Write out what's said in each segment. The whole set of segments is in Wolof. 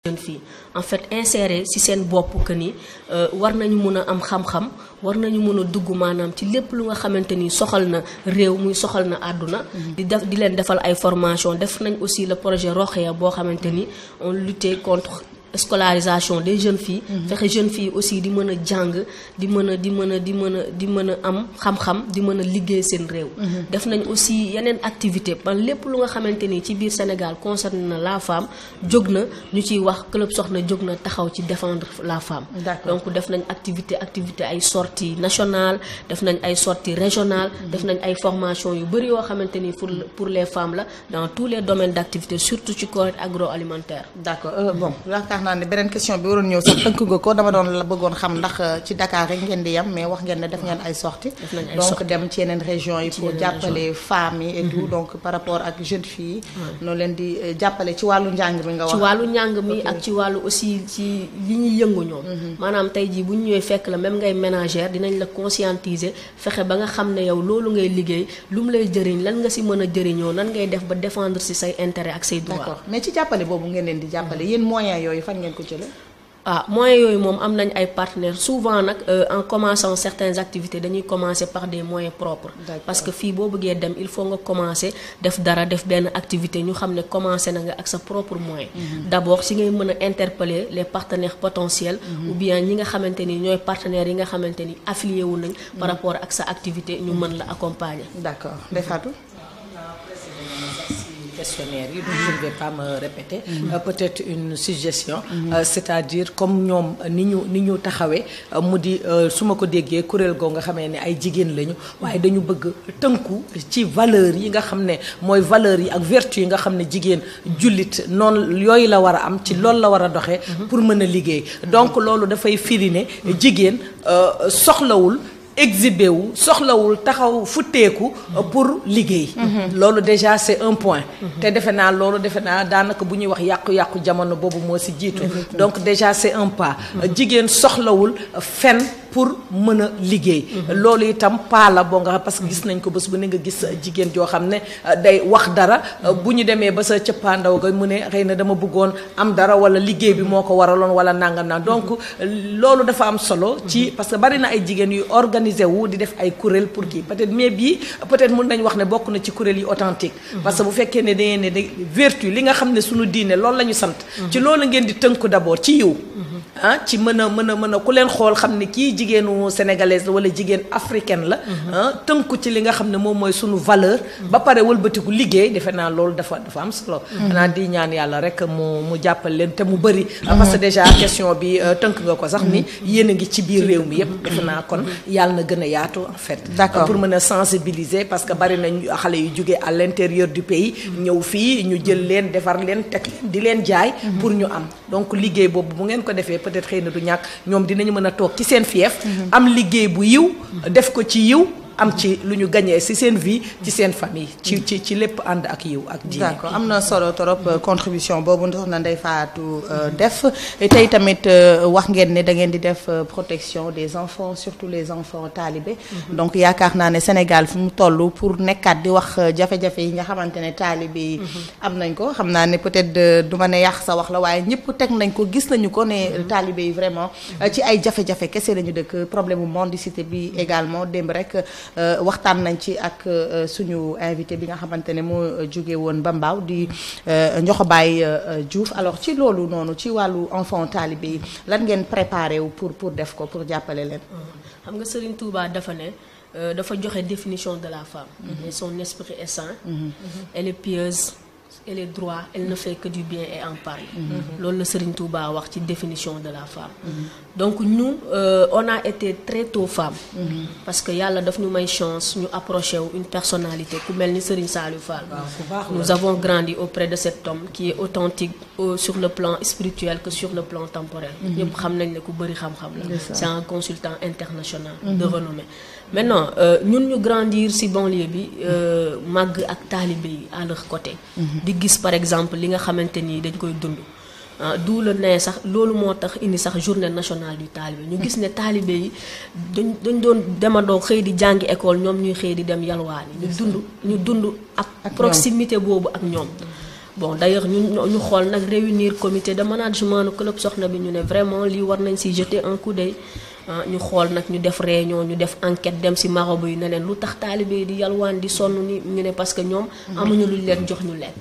jeunes filles en fait insérer ci seen bopp que ni war nañu mun a am xam-xam war nañu mun a dugg maanaam ci lépp lu nga xamante ni soxal na réew muy soxal na àdduna di leen defal ay formation def nañ aussi le projet Rokhaya boo xamante ni on luttait contre scolarisation des jeunes filles fexe jeunes filles aussi di mën a jàng di mën a am xam-xam di mën a liggéey seen réew def nañ aussi yeneen activité man lépp lu nga xamante ni ci biir Sénégal concerne na la femme jóg na ñu ciy wax club Soxna jóg na taxaw ci défendre la femme donc def nañ activité ay sorties nationales def nañ ay sorties régionales def nañ ay formations yu bëri yoo xamante ni pour les femmes la dans tous les domaines d'activité surtout ci corps agroalimentaire. D'accord bon naa ne beneen question bi waroon ñëw sax tënk nga ko dama doon la bëggoon xam ndax ci Dakar rek ngeen di yam mais wax ngeen ne def ngeen ay sorties donc dem ci yeneen régions yi pour jàppale femmes yi et tout donc par rapport ak jeunes filles noonu leen di jàppale ci wàllu njàng mi nga wax. ci wàllu njàng mi ak ci wàllu aussi ci li ñuy yëngu ñoom maanaam tey jii bu ñu ñëwee fekk la même ngay ménagère dinañ la conscientiser fexe ba nga xam ne yow loolu ngay liggéey lu mu lay jëriñ lan nga si mën a jëriñoo nan ngay def ba défendre si say intérêt ak say droit. D'accord mais ci jàppale boobu ngeen leen di jàppale yéen moyens yooyu fan ngeen ko jëlee. Moyens yooyu moom am nañ ay partenaires souvent nag en commençant certaines activités dañuy commencer par des moyens propres. Parce que fii boo bëggee dem il faut nga commencer def benn activité ñu xam ne commencer na nga ak sa propre moyen. D'abord si ngay mën a interpeller les partenaires potentiels. Ou bien ñi nga xamante ni ñooy partenaires yi nga xamante ni affilié wu nañ. Par rapport ak sa activité ñu mën la accompagner. D'accord Ndeye Fatou. Questionnaire yi donc je ne vais pas me répéter peut-être une suggestion c'est-à-dire comme ñoom ni ñu taxawee mu di su ma ko déggee kuréel goo nga xamee ne ay jigéen lañu waaye dañu bëgg tënku ci valeurs yi nga xam ne mooy valeurs yi ak vertu yi nga xam ne jigéen jullit noonu yooyu la war a am ci loolu la war a doxee pour mën a liggéey donc loolu dafay firi ne jigéen soxlawul exhibé wu soxlawul taxaw futteeku pour liggéey loolu déjà c'est un point te defe naa daanaka bu ñuy wax yàqu-yàqu jamono boobu moo ci jiitu donc déjà c'est un pas jigéen soxlawul fen pour mën a liggéey loolu itam pas la boo nga xam parce que gis nañ ko bés bu ne nga gis jigéen joo xam ne day wax dara bu ñu demee ba sa cëppaandaw ga mu ne xëy na dama bëggoon am dara wala liggéey bi moo ko waraloon wala nangam naa donc loolu dafa am solo ci parce que bari na ay jigéen yu organisé wu di def ay kuréel pour kii peut-être mais bii peut-être mën nañ wax ne bokk na ci kuréel yi authentique parce que bu fekkee ne dangeen ne vertu li nga xam ne suñu diine loolu la ñu sant ci loolu ngeen di tënku d'abord ci yiw ci mën a ku leen xool xam ne kii jigéenu sénégalaise la wala jigéen africaine la tënku ci li nga xam ne moom mooy sunu valeur ba pare wëlbatiku liggéey defe naa loolu dafa am solo xanaa di ñaan yàlla rek mu jàppal leen te mu bëri parce que déjà question bi tënk nga ko sax ni yéen a ngi ci biir réew mi yépp defe naa kon yàlla na gën a yaatu en fait pour mën a sensibiliser parce que bari nañ xale yu jógee à l'intérieur du pays ñëw fii ñu jël leen defar leen teg leen di leen jaay pour ñu am donc liggéey boobu bu ngeen ko defee peut-être xëy na du ñàkk ñoom dinañu mën a toog ci seen fief am liggéey bu yiw def ko ci yiw am ci lu ñu gagné ci seen vie ci seen famille ci lépp ànd ak yiw ak diine. D'accord am na solo trop contribution boobu soxna Ndeye Fatou def tey tamit wax ngeen ne da ngeen di def protection des enfants surtout les enfants talibés donc yaakaar naa ne Sénégal fi mu toll pour nekkaat di wax jafe-jafe yi nga xamante ne talibé yi am nañ ko xam naa ne peut-être du ma ne yàq sa wax la waaye ñëpp teg nañ ko gis nañu ko ne talibé yi vraiment ci ay jafe-jafe kese lañu dëkk problème mu mendicité bi également démb rek. Waxtaan nañ ci ak suñu invité bi nga xamante ne moo jóge woon ba Mbaaw di Ndiokhobay Diouf alors ci loolu noonu ci wàllu enfant talibé yi lan ngeen préparé wu pour def ko pour jàppale leen. xam nga Serigne Touba dafa ne dafa joxe définition de la femme. Et son esprit est saint. Elle est pieuse. Elle est droite, elle ne fait que du bien et en parle. Loolu la Serigne Touba wax ci définition de la femme. Donc nous on a été très tôt femme. Parce que yàlla daf ñu may chance ñu approché wu une personnalité ku mel ni Serigne Saliou Fall. Nous avons grandi auprès de cet homme qui est authentique sur le plan spirituel que sur le plan temporel. ñëpp xam nañ ne ku bëri xam-xam la. C'est un consultant international de renommée. Maintenant ñun ñu grandir ci banlieue bi màgg ak taalibe yi à leur côté. di gis par exemple li nga xamante ni dañ koy dund du la ne sax loolu moo tax indi sax journée nationale du talibé ñu gis ne talibé yi dañ doon demandoo xëy di jàngi école ñoom ñuy xëy di dem yalwaani ñu dund ak proximité boobu ak ñoom bon d'ailleurs ñu xool nag réunir comité de management nu club Soxna bi ñu ne vraiment lii war nañ si jeter un coup d'œil ñu xool nag ñu def réunion ñu def enquête dem si marabout yi ne leen lu tax taalibe yi di yalwaan di sonn ni ñu ne parce que ñoom amuñu luñ leen jox ñu lekk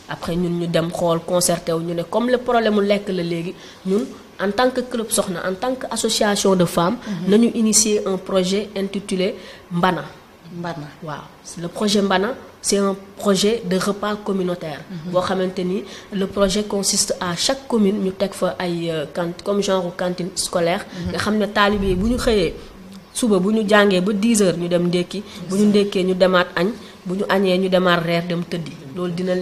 après ñun ñu dem xool concerté wu ñu ne comme le problème mu lekk la léegi ñun en tant que club Soxna en tant que association de femmes nañu initier un projet intitulé Mbana waaw le projet Mbana c'est un projet de repas communautaire boo xamante ni le projet consiste à chaque commune ñu teg fa ay comme genre cantine scolaire nga xam ne taalibe yi bu ñu xëyee suba bu ñu jàngee ba 10 heures ñu dem ndékki bu ñu ndékkee ñu demaat añ bu ñu añee ñu demaat reer dem tëddi loolu dina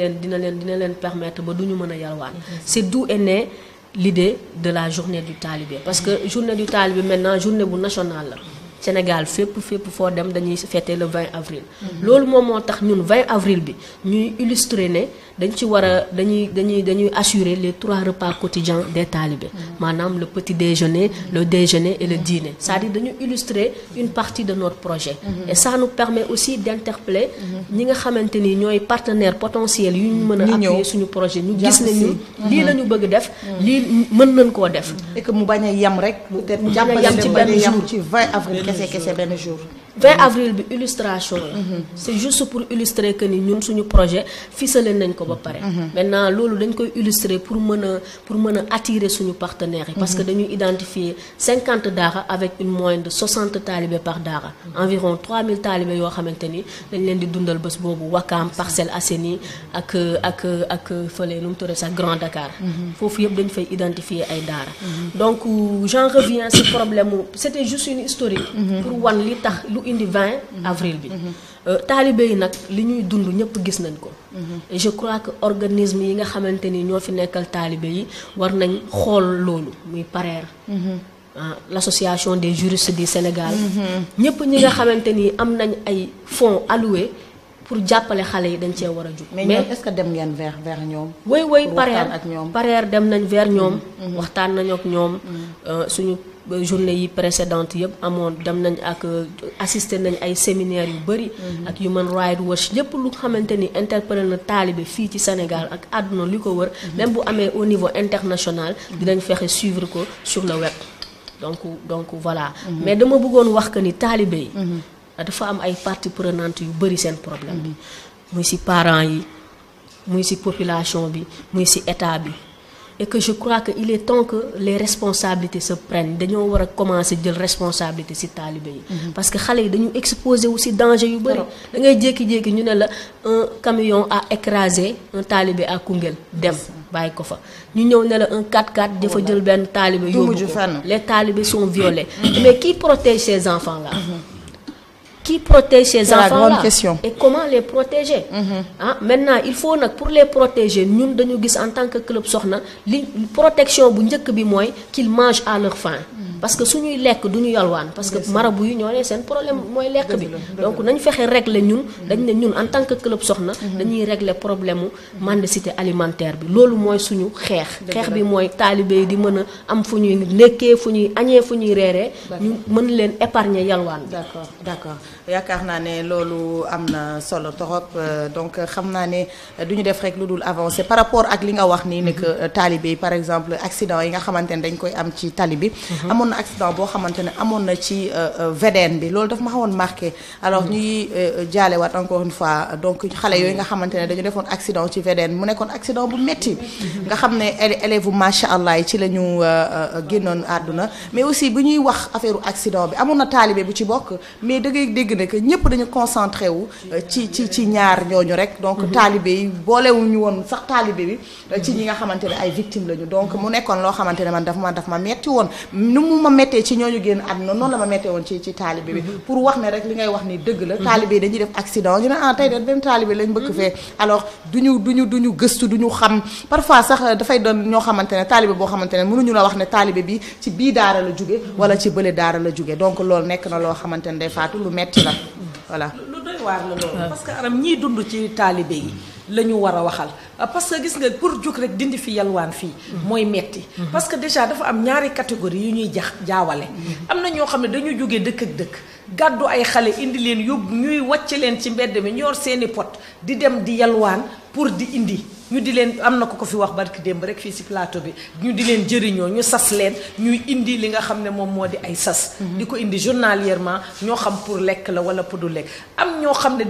leen permettre ba du ñu mën a yalwaan c'est d'où est née l'idée de la journée du talibé parce que journée du talibé maintenant journée bu nationale la Sénégal fépp foo dem dañuy fêter le 20 avril loolu moom moo tax ñun 20 avril bi ñuy illustrer ne dañ ci war a dañuy assurer les 3 repas quotidiens des talibés maanaam le petit déjeuner le déjeuner et le dîner c'est-à-dire dañu illustrer une partie de notre projet et ça nous permet aussi d'interpeller ñi nga xamante ni ñooy partenaires potentiels yu ñu mën a appuyer suñu projet ñu gis ne ñu lii la ñu bëgg def lii mën nañ koo def et que mu bañ a yem rek peut-être mu jàppale ci benn jour ci 20 avril kese benn jour 20 avril bi illustration la c'est juste pour illustrer que ni ñun suñu projet ficelé nañ ko ba pare maintenant loolu dañ koy illustrer pour mën a attirer suñu partenaires yi parce que dañuy identifier 50 daara avec une moyenne de 60 talibés par daara environ 3000 talibés yoo xamante ni dañ leen di dundal bés boobu Wakam Parcelles Assainies ak fële nu mu tuddee sax Grand Dakar foofu yëpp dañ fay identifier ay daara donc j'en reviens ci problème c'était juste une historique pour wan li tax lu indi 20 avril bi taalibe yi nag li ñuy dund ñëpp gis nañ ko et je crois que organisme yi nga xamante ni ñoo fi nekkal taalibe yi war nañ xool loolu muy pareer l'association des juristes du Sénégal ñëpp ñi nga xamante ni am nañ ay fonds alloués pour jàppale xale yi dañ cee war a jug mais ñoom est-ce que dem ngeen vers ñoom oui pareer dem nañ vers ñoom waxtaan nañu ak ñoom suñu journée yi précédente yëpp amoon dem nañ ak assister nañ ay séminaires yu bëri ak Human Rights Watch lépp lu xamante ni interpellé na taalibe fii ci Sénégal ak àdduna li ko wër même bu amee au niveau international dinañ fexe suivre ko sur le web donc voilà mais dama bëggoon wax que ni taalibe yi dafa am ay parties prenantes yu bëri seen problème bi muy ci parents yi muy ci population bi muy ci état bi et que je crois que il est temps que les responsabilités se prennent dañoo war a commencer jël responsabilité ci taalibe yi parce que xale yi dañu exposé wu ci danger yu bëri da ngay jékki-jékki ñu ne la un camion a écrasé un talibé à Koungheul dem bàyyi ko fa ñu ñëw ne la un 4x4 dafa jël benn talibé yóbbu ko les talibés sont violés mais qui protège ces enfants là qui protège ces enfants-là et comment les protéger maintenant il faut nag pour les protéger ñun dañu gis en tant que club Soxna li protection bu njëkk bi mooy qu'ils mangent à leur faim parce que suñuy lekk du ñu yalwaan parce que marabu yi ñoo ne seen problème mooy lekk bi donc nañ fexe régler ñun dañ ne ñun en tant que club Soxna dañuy régler problème mu mendicité alimentaire bi loolu mooy suñu xeex bi mooy taalibe yi di mën a am fu ñuy nekkee fu ñuy añee fu ñuy reeree ñu mën leen épargner yalwaan bi d'accord yaakaar naa ne loolu am na solo torop donc xam naa ne du ñu def rek lu dul avancer par rapport ak li nga wax nii ne que taalibe yi par exemple accident yi nga xamante ne dañ koy am ci tali bi amoon na accident boo xamante ne amoon na ci VDN bi loolu daf ma xawoon marqué alors ñuy jaalewaat encore une fois donc xale yooyu nga xamante ne dañu defoon accident ci VDN mu nekkoon accident bu metti nga xam ne élève bu macha allah yi ci la ñu génnoon àdduna mais aussi bu ñuy wax affaire accident bi amoon na taalibe bu ci bokk mais da ngay dégg ne que ñëpp dañu concentré wu ci ñaar ñooñu rek donc taalibe yi boolewuñu woon sax taalibe bi ci ñi nga xamante ne ay victimes lañu donc mu nekkoon loo xamante ne man daf ma metti woon nu mu ma mettee ci ñooñu génn àdduna noonu la ma mettee woon ci taalibe bi pour wax ne rek li ngay wax ni dëgg la taalibe yi dañuy def accident ñu ne tey de benn taalibe lañ bëgg fee alors duñu gëstu duñu xam parfois sax dafay doon ñoo xamante ne taalibe boo xamante ne mënuñu la wax ne taalibe bi ci bii daara la jóge wala ci bële daara la jóge donc loolu nekk na loo xamante ne day faatu lu metti la voilà lu doy waar la loolu parce que aram ñiy dund ci taalibe yi la ñu war a waxal parce que gis nga pour jóg rek dindi fi yalwaan fii mooy metti parce que déjà dafa am ñaari catégorie yu ñuy jaawale am na ñoo xam ne dañu jógee dëkk ak dëkk gàddu ay xale indi leen yóbbu ñuy wàcce leen ci mbedd mi ñor seeni pot di dem di yalwaan pour di indi ñu di leen am na ko fi wax barki démb rek fii ci plateau bi ñu di leen jëriñoo ñu sas leen ñuy indi li nga xam ne moom moo di ay sas di ko indi journalièrement ñoo xam pour lekk la wala pour du lekk am ñoo xam ne